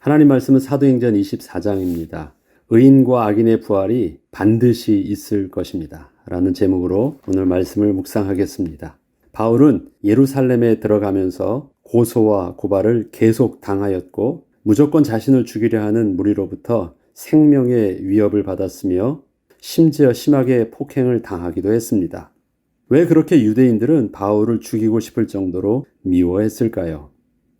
하나님 말씀은 사도행전 24장입니다. 의인과 악인의 부활이 반드시 있을 것입니다. 라는 제목으로 오늘 말씀을 묵상하겠습니다. 바울은 예루살렘에 들어가면서 고소와 고발을 계속 당하였고 무조건 자신을 죽이려 하는 무리로부터 생명의 위협을 받았으며 심지어 심하게 폭행을 당하기도 했습니다. 왜 그렇게 유대인들은 바울을 죽이고 싶을 정도로 미워했을까요?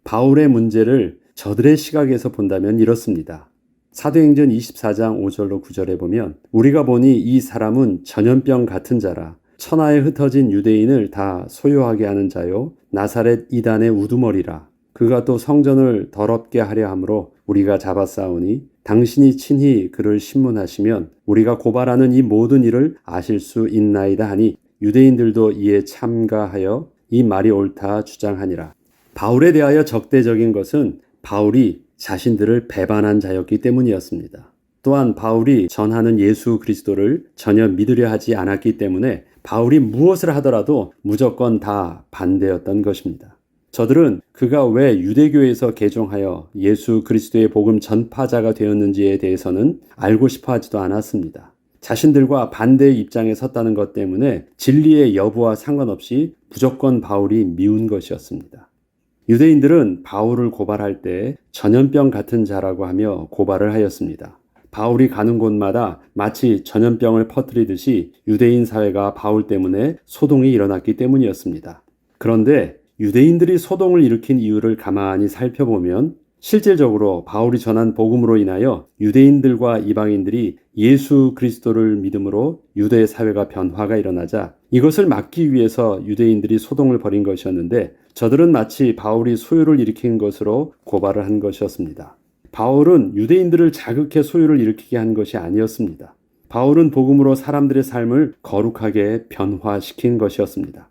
바울의 문제를 저들의 시각에서 본다면 이렇습니다. 사도행전 24장 5절로 9절에 보면 우리가 보니 이 사람은 전염병 같은 자라 천하에 흩어진 유대인을 다 소요하게 하는 자요 나사렛 이단의 우두머리라. 그가 또 성전을 더럽게 하려 함으로 우리가 잡아싸우니 당신이 친히 그를 신문하시면 우리가 고발하는 이 모든 일을 아실 수 있나이다 하니 유대인들도 이에 참가하여 이 말이 옳다 주장하니라. 바울에 대하여 적대적인 것은 바울이 자신들을 배반한 자였기 때문이었습니다. 또한 바울이 전하는 예수 그리스도를 전혀 믿으려 하지 않았기 때문에 바울이 무엇을 하더라도 무조건 다 반대였던 것입니다. 저들은 그가 왜 유대교에서 개종하여 예수 그리스도의 복음 전파자가 되었는지에 대해서는 알고 싶어 하지도 않았습니다. 자신들과 반대의 입장에 섰다는 것 때문에 진리의 여부와 상관없이 무조건 바울이 미운 것이었습니다. 유대인들은 바울을 고발할 때 전염병 같은 자라고 하며 고발을 하였습니다. 바울이 가는 곳마다 마치 전염병을 퍼뜨리듯이 유대인 사회가 바울 때문에 소동이 일어났기 때문이었습니다. 그런데 유대인들이 소동을 일으킨 이유를 가만히 살펴보면 실질적으로 바울이 전한 복음으로 인하여 유대인들과 이방인들이 예수 그리스도를 믿음으로 유대 사회가 변화가 일어나자 이것을 막기 위해서 유대인들이 소동을 벌인 것이었는데 저들은 마치 바울이 소요를 일으킨 것으로 고발을 한 것이었습니다. 바울은 유대인들을 자극해 소요를 일으키게 한 것이 아니었습니다. 바울은 복음으로 사람들의 삶을 거룩하게 변화시킨 것이었습니다.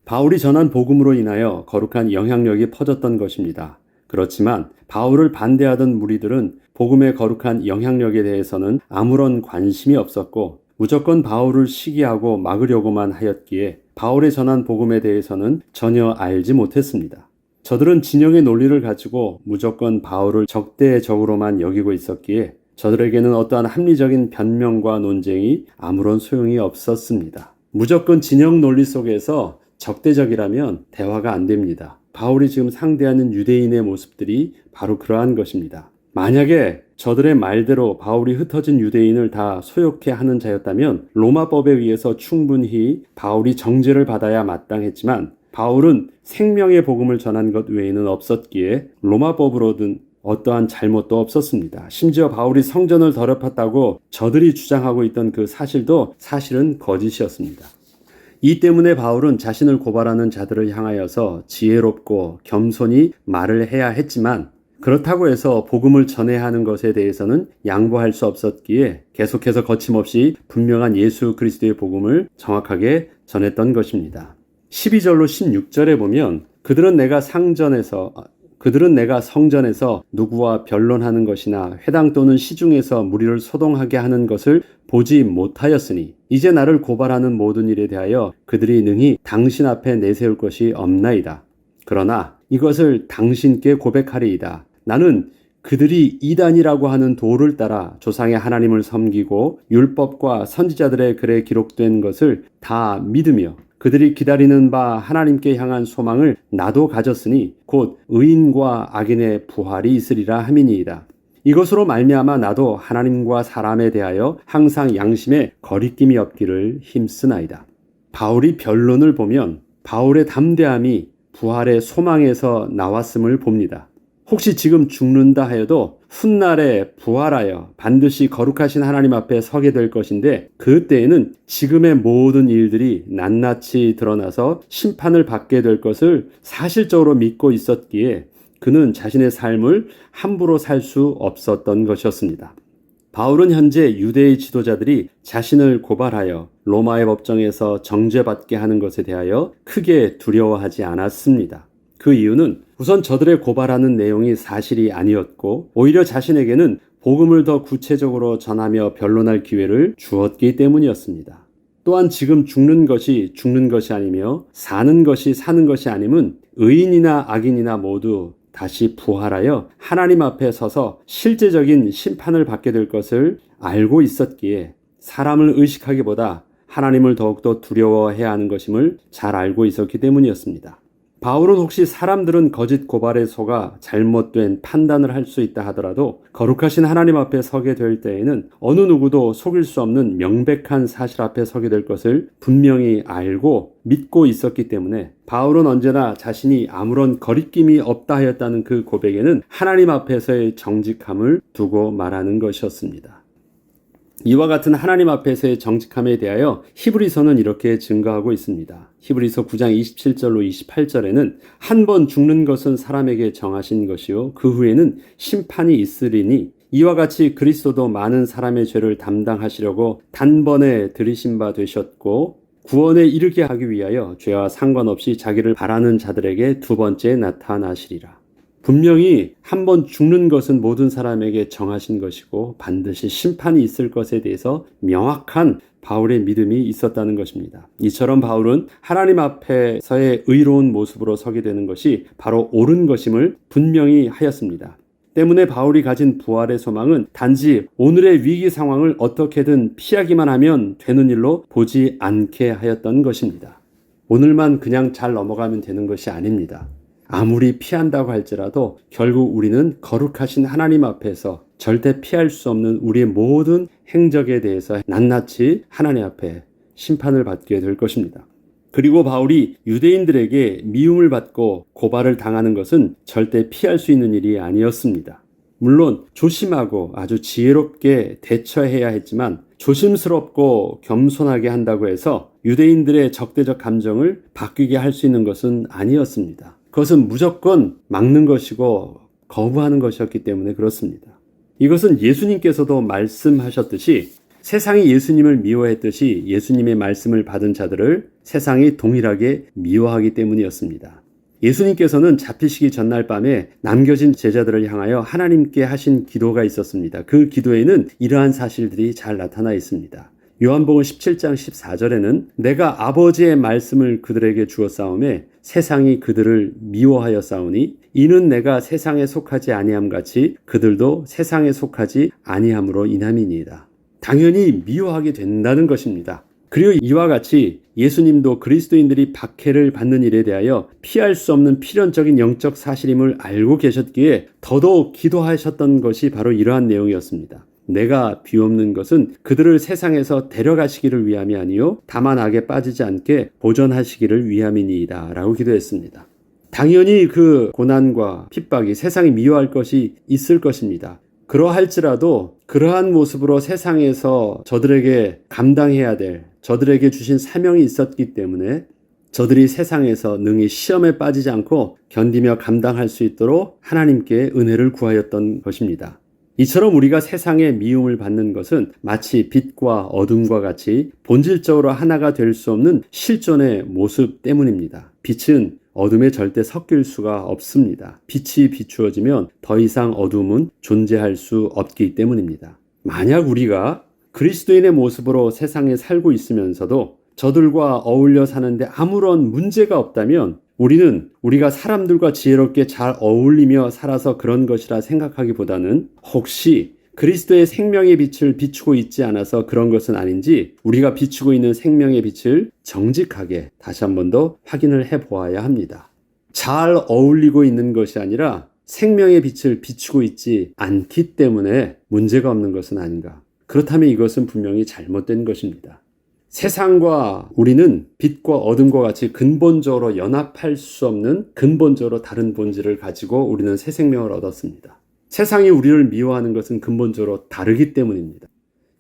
바울이 전한 복음으로 인하여 거룩한 영향력이 퍼졌던 것입니다. 그렇지만 바울을 반대하던 무리들은 복음의 거룩한 영향력에 대해서는 아무런 관심이 없었고 무조건 바울을 시기하고 막으려고만 하였기에 바울의 전한 복음에 대해서는 전혀 알지 못했습니다. 저들은 진영의 논리를 가지고 무조건 바울을 적대적으로만 여기고 있었기에 저들에게는 어떠한 합리적인 변명과 논쟁이 아무런 소용이 없었습니다. 무조건 진영 논리 속에서 적대적이라면 대화가 안 됩니다. 바울이 지금 상대하는 유대인의 모습들이 바로 그러한 것입니다. 만약에 저들의 말대로 바울이 흩어진 유대인을 다 소욕해 하는 자였다면 로마법에 의해서 충분히 바울이 정죄를 받아야 마땅했지만 바울은 생명의 복음을 전한 것 외에는 없었기에 로마법으로든 어떠한 잘못도 없었습니다. 심지어 바울이 성전을 더럽혔다고 저들이 주장하고 있던 그 사실도 사실은 거짓이었습니다. 이 때문에 바울은 자신을 고발하는 자들을 향하여서 지혜롭고 겸손히 말을 해야 했지만 그렇다고 해서 복음을 전해야 하는 것에 대해서는 양보할 수 없었기에 계속해서 거침없이 분명한 예수 그리스도의 복음을 정확하게 전했던 것입니다. 12절로 16절에 보면 그들은 내가 성전에서 누구와 변론하는 것이나 회당 또는 시중에서 무리를 소동하게 하는 것을 보지 못하였으니 이제 나를 고발하는 모든 일에 대하여 그들이 능히 당신 앞에 내세울 것이 없나이다. 그러나 이것을 당신께 고백하리이다. 나는 그들이 이단이라고 하는 도를 따라 조상의 하나님을 섬기고 율법과 선지자들의 글에 기록된 것을 다 믿으며 그들이 기다리는 바 하나님께 향한 소망을 나도 가졌으니 곧 의인과 악인의 부활이 있으리라 함이니이다. 이것으로 말미암아 나도 하나님과 사람에 대하여 항상 양심에 거리낌이 없기를 힘쓰나이다. 바울이 변론을 보면 바울의 담대함이 부활의 소망에서 나왔음을 봅니다. 혹시 지금 죽는다 하여도 훗날에 부활하여 반드시 거룩하신 하나님 앞에 서게 될 것인데 그때에는 지금의 모든 일들이 낱낱이 드러나서 심판을 받게 될 것을 사실적으로 믿고 있었기에 그는 자신의 삶을 함부로 살 수 없었던 것이었습니다. 바울은 현재 유대의 지도자들이 자신을 고발하여 로마의 법정에서 정죄받게 하는 것에 대하여 크게 두려워하지 않았습니다. 그 이유는 우선 저들의 고발하는 내용이 사실이 아니었고 오히려 자신에게는 복음을 더 구체적으로 전하며 변론할 기회를 주었기 때문이었습니다. 또한 지금 죽는 것이 아니며 사는 것이 아님은 의인이나 악인이나 모두 다시 부활하여 하나님 앞에 서서 실제적인 심판을 받게 될 것을 알고 있었기에 사람을 의식하기보다 하나님을 더욱더 두려워해야 하는 것임을 잘 알고 있었기 때문이었습니다. 바울은 혹시 사람들은 거짓 고발에 속아 잘못된 판단을 할 수 있다 하더라도 거룩하신 하나님 앞에 서게 될 때에는 어느 누구도 속일 수 없는 명백한 사실 앞에 서게 될 것을 분명히 알고 믿고 있었기 때문에 바울은 언제나 자신이 아무런 거리낌이 없다 하였다는 그 고백에는 하나님 앞에서의 정직함을 두고 말하는 것이었습니다. 이와 같은 하나님 앞에서의 정직함에 대하여 히브리서는 이렇게 증거하고 있습니다. 히브리서 9장 27절로 28절에는 한 번 죽는 것은 사람에게 정하신 것이요 그 후에는 심판이 있으리니 이와 같이 그리스도도 많은 사람의 죄를 담당하시려고 단번에 들이신 바 되셨고 구원에 이르게 하기 위하여 죄와 상관없이 자기를 바라는 자들에게 두 번째 나타나시리라. 분명히 한 번 죽는 것은 모든 사람에게 정하신 것이고 반드시 심판이 있을 것에 대해서 명확한 바울의 믿음이 있었다는 것입니다. 이처럼 바울은 하나님 앞에서의 의로운 모습으로 서게 되는 것이 바로 옳은 것임을 분명히 하였습니다. 때문에 바울이 가진 부활의 소망은 단지 오늘의 위기 상황을 어떻게든 피하기만 하면 되는 일로 보지 않게 하였던 것입니다. 오늘만 그냥 잘 넘어가면 되는 것이 아닙니다. 아무리 피한다고 할지라도 결국 우리는 거룩하신 하나님 앞에서 절대 피할 수 없는 우리의 모든 행적에 대해서 낱낱이 하나님 앞에 심판을 받게 될 것입니다. 그리고 바울이 유대인들에게 미움을 받고 고발을 당하는 것은 절대 피할 수 있는 일이 아니었습니다. 물론 조심하고 아주 지혜롭게 대처해야 했지만 조심스럽고 겸손하게 한다고 해서 유대인들의 적대적 감정을 바뀌게 할 수 있는 것은 아니었습니다. 그것은 무조건 막는 것이고 거부하는 것이었기 때문에 그렇습니다. 이것은 예수님께서도 말씀하셨듯이 세상이 예수님을 미워했듯이 예수님의 말씀을 받은 자들을 세상이 동일하게 미워하기 때문이었습니다. 예수님께서는 잡히시기 전날 밤에 남겨진 제자들을 향하여 하나님께 하신 기도가 있었습니다. 그 기도에는 이러한 사실들이 잘 나타나 있습니다. 요한복음 17장 14절에는 내가 아버지의 말씀을 그들에게 주었사오매 세상이 그들을 미워하여 싸우니 이는 내가 세상에 속하지 아니함 같이 그들도 세상에 속하지 아니함으로 인함이니이다. 당연히 미워하게 된다는 것입니다. 그리고 이와 같이 예수님도 그리스도인들이 박해를 받는 일에 대하여 피할 수 없는 필연적인 영적 사실임을 알고 계셨기에 더더욱 기도하셨던 것이 바로 이러한 내용이었습니다. 내가 비옵는 것은 그들을 세상에서 데려가시기를 위함이 아니요 다만 악에 빠지지 않게 보존하시기를 위함이니이다 라고 기도했습니다. 당연히 그 고난과 핍박이 세상이 미워할 것이 있을 것입니다. 그러할지라도 그러한 모습으로 세상에서 저들에게 감당해야 될 저들에게 주신 사명이 있었기 때문에 저들이 세상에서 능히 시험에 빠지지 않고 견디며 감당할 수 있도록 하나님께 은혜를 구하였던 것입니다. 이처럼 우리가 세상에 미움을 받는 것은 마치 빛과 어둠과 같이 본질적으로 하나가 될 수 없는 실존의 모습 때문입니다. 빛은 어둠에 절대 섞일 수가 없습니다. 빛이 비추어지면 더 이상 어둠은 존재할 수 없기 때문입니다. 만약 우리가 그리스도인의 모습으로 세상에 살고 있으면서도 저들과 어울려 사는데 아무런 문제가 없다면 우리는 우리가 사람들과 지혜롭게 잘 어울리며 살아서 그런 것이라 생각하기보다는 혹시 그리스도의 생명의 빛을 비추고 있지 않아서 그런 것은 아닌지 우리가 비추고 있는 생명의 빛을 정직하게 다시 한 번 더 확인을 해보아야 합니다. 잘 어울리고 있는 것이 아니라 생명의 빛을 비추고 있지 않기 때문에 문제가 없는 것은 아닌가. 그렇다면 이것은 분명히 잘못된 것입니다. 세상과 우리는 빛과 어둠과 같이 근본적으로 연합할 수 없는 근본적으로 다른 본질을 가지고 우리는 새 생명을 얻었습니다. 세상이 우리를 미워하는 것은 근본적으로 다르기 때문입니다.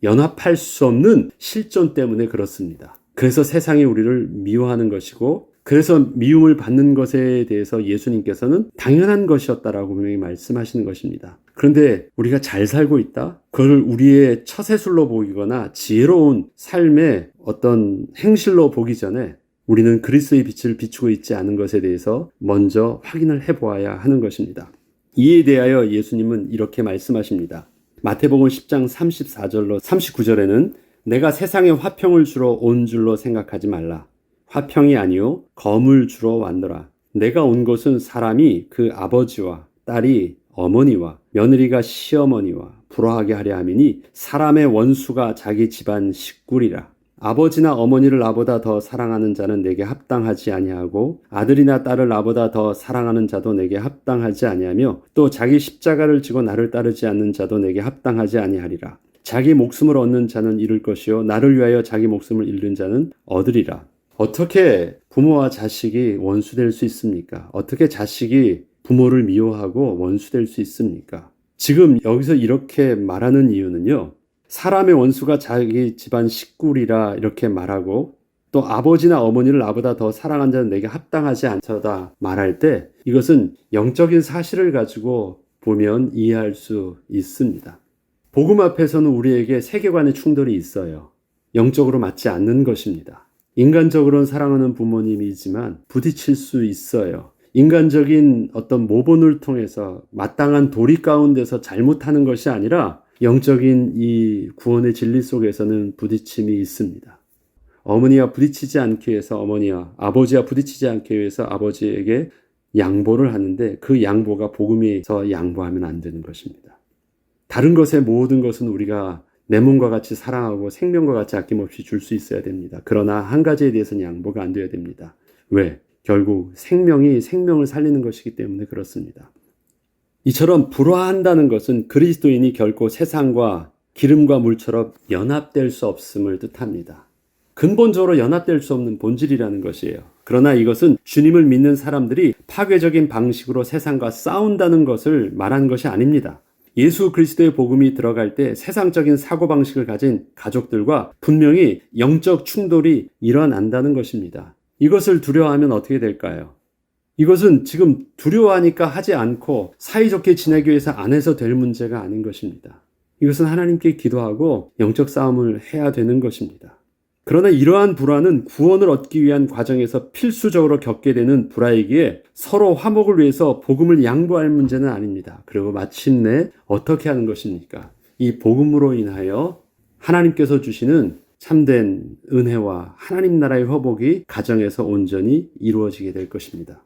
연합할 수 없는 실존 때문에 그렇습니다. 그래서 세상이 우리를 미워하는 것이고 그래서 미움을 받는 것에 대해서 예수님께서는 당연한 것이었다라고 분명히 말씀하시는 것입니다. 그런데 우리가 잘 살고 있다? 그걸 우리의 처세술로 보이거나 지혜로운 삶의 어떤 행실로 보기 전에 우리는 그리스도의 빛을 비추고 있지 않은 것에 대해서 먼저 확인을 해보아야 하는 것입니다. 이에 대하여 예수님은 이렇게 말씀하십니다. 마태복음 10장 34절로 39절에는 내가 세상에 화평을 주러 온 줄로 생각하지 말라. 화평이 아니요 검을 주러 왔노라. 내가 온 것은 사람이 그 아버지와 딸이 어머니와 며느리가 시어머니와 불화하게 하려 함이니 사람의 원수가 자기 집안 식구리라. 아버지나 어머니를 나보다 더 사랑하는 자는 내게 합당하지 아니하고 아들이나 딸을 나보다 더 사랑하는 자도 내게 합당하지 아니하며 또 자기 십자가를 지고 나를 따르지 않는 자도 내게 합당하지 아니하리라. 자기 목숨을 얻는 자는 잃을 것이요 나를 위하여 자기 목숨을 잃는 자는 얻으리라. 어떻게 부모와 자식이 원수될 수 있습니까? 어떻게 자식이 부모를 미워하고 원수될 수 있습니까? 지금 여기서 이렇게 말하는 이유는요. 사람의 원수가 자기 집안 식구리라 이렇게 말하고 또 아버지나 어머니를 나보다 더 사랑한 자는 내게 합당하지 않다 말할 때 이것은 영적인 사실을 가지고 보면 이해할 수 있습니다. 복음 앞에서는 우리에게 세계관의 충돌이 있어요. 영적으로 맞지 않는 것입니다. 인간적으로는 사랑하는 부모님이지만 부딪힐 수 있어요. 인간적인 어떤 모본을 통해서 마땅한 도리 가운데서 잘못하는 것이 아니라 영적인 이 구원의 진리 속에서는 부딪힘이 있습니다. 어머니와 부딪히지 않기 위해서 어머니와 아버지와 부딪히지 않기 위해서 아버지에게 양보를 하는데 그 양보가 복음에서 양보하면 안 되는 것입니다. 다른 것의 모든 것은 우리가 내 몸과 같이 사랑하고 생명과 같이 아낌없이 줄 수 있어야 됩니다. 그러나 한 가지에 대해서는 양보가 안 되어야 됩니다. 왜? 결국 생명이 생명을 살리는 것이기 때문에 그렇습니다. 이처럼 불화한다는 것은 그리스도인이 결코 세상과 기름과 물처럼 연합될 수 없음을 뜻합니다. 근본적으로 연합될 수 없는 본질이라는 것이에요. 그러나 이것은 주님을 믿는 사람들이 파괴적인 방식으로 세상과 싸운다는 것을 말하는 것이 아닙니다. 예수 그리스도의 복음이 들어갈 때 세상적인 사고방식을 가진 가족들과 분명히 영적 충돌이 일어난다는 것입니다. 이것을 두려워하면 어떻게 될까요? 이것은 지금 두려워하니까 하지 않고 사이좋게 지내기 위해서 안 해서 될 문제가 아닌 것입니다. 이것은 하나님께 기도하고 영적 싸움을 해야 되는 것입니다. 그러나 이러한 불화는 구원을 얻기 위한 과정에서 필수적으로 겪게 되는 불화이기에 서로 화목을 위해서 복음을 양보할 문제는 아닙니다. 그리고 마침내 어떻게 하는 것입니까? 이 복음으로 인하여 하나님께서 주시는 참된 은혜와 하나님 나라의 회복이 가정에서 온전히 이루어지게 될 것입니다.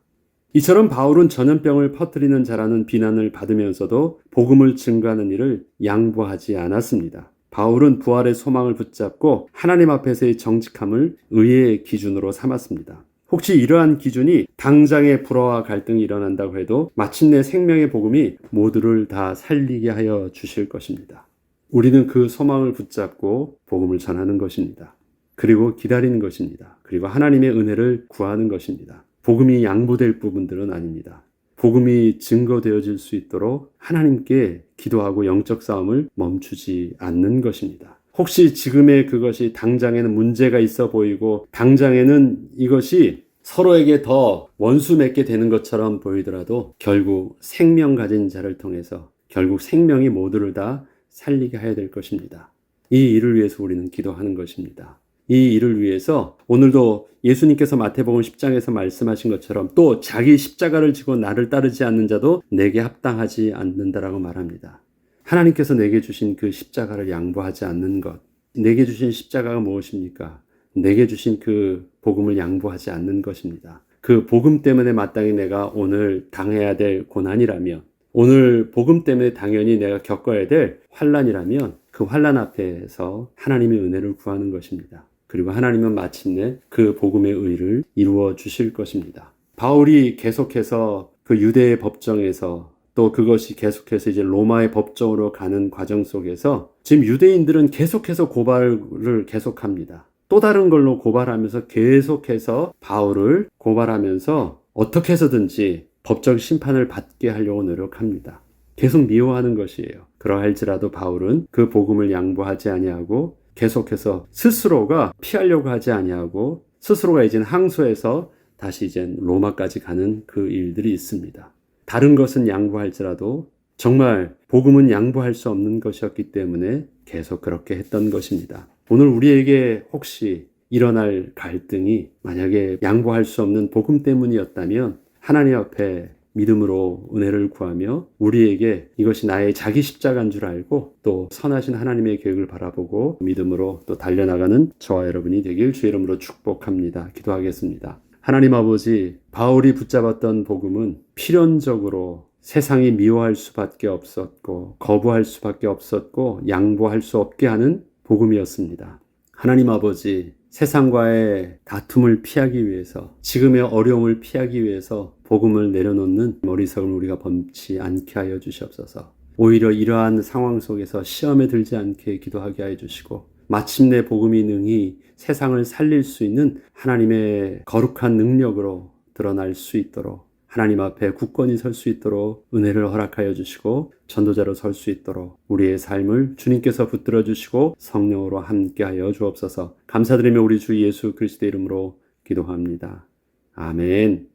이처럼 바울은 전염병을 퍼뜨리는 자라는 비난을 받으면서도 복음을 증거하는 일을 양보하지 않았습니다. 바울은 부활의 소망을 붙잡고 하나님 앞에서의 정직함을 의의 기준으로 삼았습니다. 혹시 이러한 기준이 당장의 불화와 갈등이 일어난다고 해도 마침내 생명의 복음이 모두를 다 살리게 하여 주실 것입니다. 우리는 그 소망을 붙잡고 복음을 전하는 것입니다. 그리고 기다리는 것입니다. 그리고 하나님의 은혜를 구하는 것입니다. 복음이 양보될 부분들은 아닙니다. 복음이 증거되어질 수 있도록 하나님께 기도하고 영적 싸움을 멈추지 않는 것입니다. 혹시 지금의 그것이 당장에는 문제가 있어 보이고 당장에는 이것이 서로에게 더 원수 맺게 되는 것처럼 보이더라도 결국 생명 가진 자를 통해서 결국 생명이 모두를 다 살리게 해야 될 것입니다. 이 일을 위해서 우리는 기도하는 것입니다. 이 일을 위해서 오늘도 예수님께서 마태복음 10장에서 말씀하신 것처럼 또 자기 십자가를 지고 나를 따르지 않는 자도 내게 합당하지 않는다라고 말합니다. 하나님께서 내게 주신 그 십자가를 양보하지 않는 것, 내게 주신 십자가가 무엇입니까? 내게 주신 그 복음을 양보하지 않는 것입니다. 그 복음 때문에 마땅히 내가 오늘 당해야 될 고난이라면, 오늘 복음 때문에 당연히 내가 겪어야 될 환난이라면 그 환난 앞에서 하나님의 은혜를 구하는 것입니다. 그리고 하나님은 마침내 그 복음의 의를 이루어 주실 것입니다. 바울이 계속해서 그 유대의 법정에서 또 그것이 계속해서 이제 로마의 법정으로 가는 과정 속에서 지금 유대인들은 계속해서 고발을 계속합니다. 또 다른 걸로 고발하면서 계속해서 바울을 고발하면서 어떻게 해서든지 법적 심판을 받게 하려고 노력합니다. 계속 미워하는 것이에요. 그러할지라도 바울은 그 복음을 양보하지 아니하고 계속해서 스스로가 피하려고 하지 아니하고 스스로가 이제 항소해서 다시 이제 로마까지 가는 그 일들이 있습니다. 다른 것은 양보할지라도 정말 복음은 양보할 수 없는 것이었기 때문에 계속 그렇게 했던 것입니다. 오늘 우리에게 혹시 일어날 갈등이 만약에 양보할 수 없는 복음 때문이었다면 하나님 앞에 믿음으로 은혜를 구하며 우리에게 이것이 나의 자기 십자가인 줄 알고 또 선하신 하나님의 계획을 바라보고 믿음으로 또 달려나가는 저와 여러분이 되길 주의 이름으로 축복합니다. 기도하겠습니다. 하나님 아버지, 바울이 붙잡았던 복음은 필연적으로 세상이 미워할 수밖에 없었고 거부할 수밖에 없었고 양보할 수 없게 하는 복음이었습니다. 하나님 아버지, 세상과의 다툼을 피하기 위해서, 지금의 어려움을 피하기 위해서 복음을 내려놓는 머리석을 우리가 범치 않게 하여 주시옵소서. 오히려 이러한 상황 속에서 시험에 들지 않게 기도하게 하여 주시고, 마침내 복음이 능히 세상을 살릴 수 있는 하나님의 거룩한 능력으로 드러날 수 있도록, 하나님 앞에 굳건히 설 수 있도록 은혜를 허락하여 주시고, 전도자로 설 수 있도록 우리의 삶을 주님께서 붙들어 주시고 성령으로 함께하여 주옵소서. 감사드리며 우리 주 예수 그리스도의 이름으로 기도합니다. 아멘.